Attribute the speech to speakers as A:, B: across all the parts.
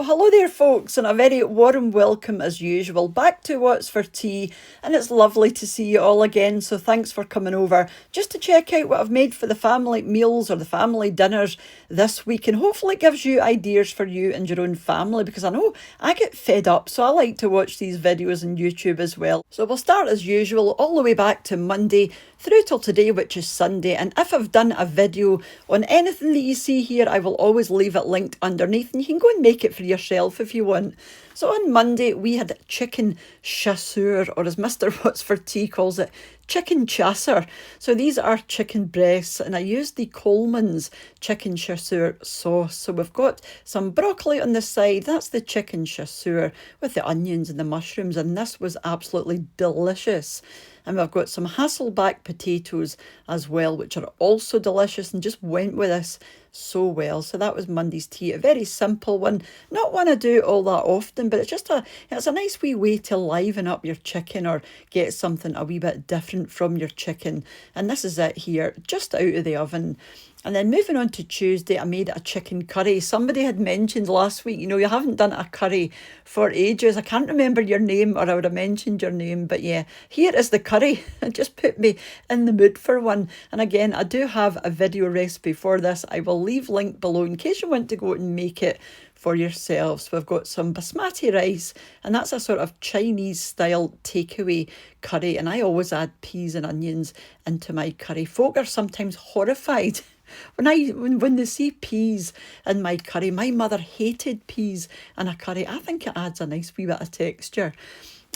A: Well, hello there, folks, and a very warm welcome as usual back to What's for Tea. And it's lovely to see you all again. So, thanks for coming over just to check out what I've made for the family meals or the family dinners this week. And hopefully, it gives you ideas for you and your own family because I know I get fed up. So, I like to watch these videos on YouTube as well. So, we'll start as usual all the way back to Monday through till today, which is Sunday. And if I've done a video on anything that you see here, I will always leave it linked underneath and you can go and make it for yourself if you want. So on Monday we had chicken chasseur, or as Mr. What's for Tea calls it, chicken chasser. So these are chicken breasts and I used the Coleman's chicken chasseur sauce. So we've got some broccoli on the side, that's the chicken chasseur with the onions and the mushrooms, and this was absolutely delicious. And we've got some Hasselback potatoes as well, which are also delicious and just went with this so well. So that was Monday's tea, a very simple one, not one I do all that often, but it's a nice wee way to liven up your chicken or get something a wee bit different from your chicken. And this is it here, just out of the oven. And then moving on to Tuesday, I made a chicken curry. Somebody had mentioned last week, you haven't done a curry for ages. I can't remember your name, or I would have mentioned your name. But yeah, here is the curry. It just put me in the mood for one. And again, I do have a video recipe for this. I will leave link below in case you want to go and make it for yourselves. We've got some basmati rice, and that's a sort of Chinese style takeaway curry. And I always add peas and onions into my curry. Folk are sometimes horrified when they see peas in my curry. My mother hated peas in a curry. I think it adds a nice wee bit of texture.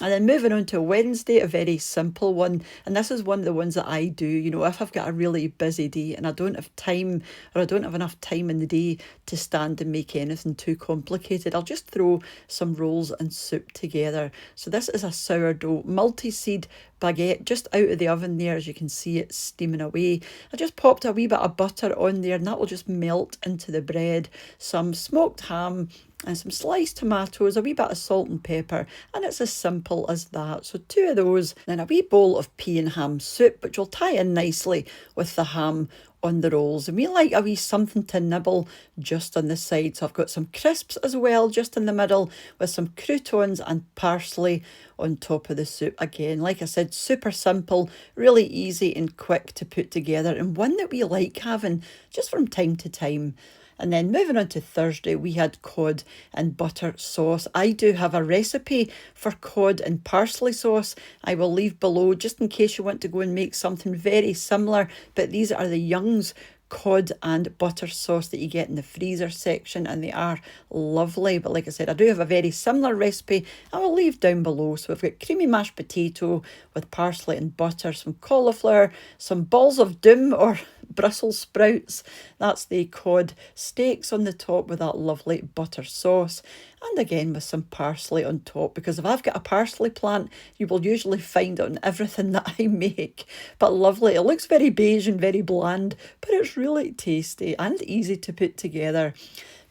A: And then moving on to Wednesday, a very simple one. And this is one of the ones that I do, if I've got a really busy day and I don't have time, or I don't have enough time in the day to stand and make anything too complicated, I'll just throw some rolls and soup together. So this is a sourdough multi-seed baguette just out of the oven there. As you can see, it's steaming away. I just popped a wee bit of butter on there and that will just melt into the bread. Some smoked ham and some sliced tomatoes, a wee bit of salt and pepper, and it's as simple as that. So 2 of those, then a wee bowl of pea and ham soup, which will tie in nicely with the ham on the rolls. And we like a wee something to nibble just on the side. So I've got some crisps as well, just in the middle, with some croutons and parsley on top of the soup. Again, like I said, super simple, really easy and quick to put together, and one that we like having just from time to time. And then moving on to Thursday, we had cod and butter sauce. I do have a recipe for cod and parsley sauce. I will leave below just in case you want to go and make something very similar. But these are the Young's cod and butter sauce that you get in the freezer section, and they are lovely. But like I said, I do have a very similar recipe I will leave down below. So we've got creamy mashed potato with parsley and butter, some cauliflower, some balls of doom or Brussels sprouts, that's the cod steaks on the top with that lovely butter sauce, and again with some parsley on top, because if I've got a parsley plant you will usually find it on everything that I make. But lovely, it looks very beige and very bland, but it's really tasty and easy to put together.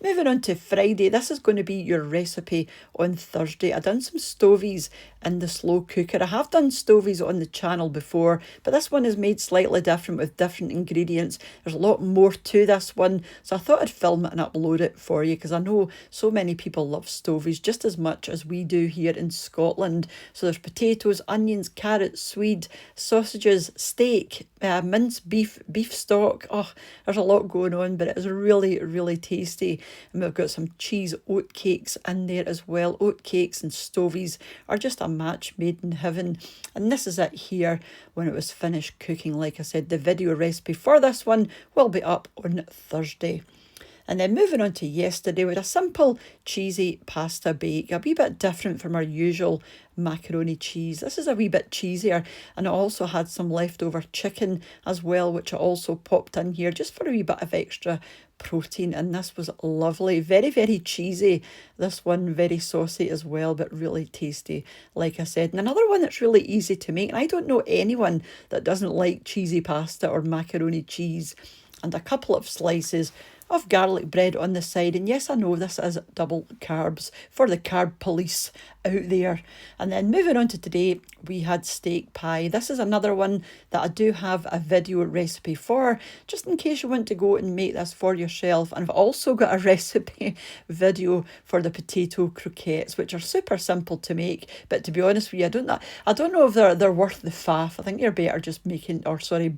A: Moving on to Friday, this is going to be your recipe on Thursday. I done some Strovies in the slow cooker. I have done Strovies on the channel before, but this one is made slightly different with different ingredients. There's a lot more to this one, so I thought I'd film it and upload it for you because I know so many people love Strovies just as much as we do here in Scotland. So there's potatoes, onions, carrots, swede, sausages, steak, minced beef stock. Oh, there's a lot going on, but it is really, really tasty. And we've got some cheese oat cakes in there as well. Oat cakes and Strovies are just a match made in heaven. And this is it here when it was finished cooking. Like I said, the video recipe for this one will be up on Thursday. And then moving on to yesterday, with a simple cheesy pasta bake, a wee bit different from our usual macaroni cheese. This is a wee bit cheesier, and I also had some leftover chicken as well, which I also popped in here just for a wee bit of extra protein, and this was lovely. Very, very cheesy. This one very saucy as well, but really tasty, like I said. And another one that's really easy to make, and I don't know anyone that doesn't like cheesy pasta or macaroni cheese. And a couple of slices of garlic bread on the side. And yes, I know this is double carbs for the carb police out there. And then moving on to today, we had steak pie. This is another one that I do have a video recipe for, just in case you want to go and make this for yourself. And I've also got a recipe video for the potato croquettes, which are super simple to make. But to be honest with you, I don't know if they're worth the faff. I think you're better just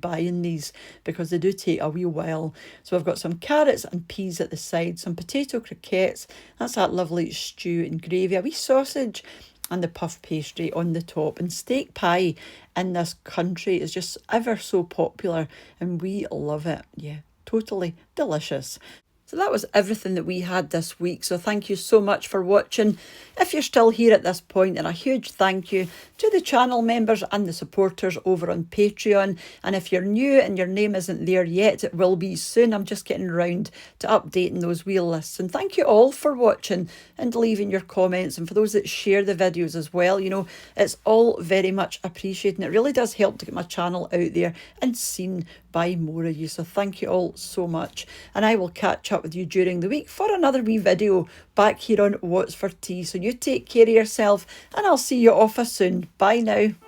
A: buying these, because they do take a wee while. So I've got some carrots and peas at the side, some potato croquettes. That's that lovely stew and gravy, a wee sausage, and the puff pastry on the top. And steak pie in this country is just ever so popular, and we love it. Yeah, totally delicious. So that was everything that we had this week. So thank you so much for watching. If you're still here at this point, then a huge thank you to the channel members and the supporters over on Patreon. And if you're new and your name isn't there yet, it will be soon. I'm just getting around to updating those wheel lists. And thank you all for watching and leaving your comments. And for those that share the videos as well, you know, it's all very much appreciated. And it really does help to get my channel out there and seen by more of you. So thank you all so much. And I will catch up with you during the week for another wee video back here on What's for Tea. So you take care of yourself, and I'll see you off soon. Bye now.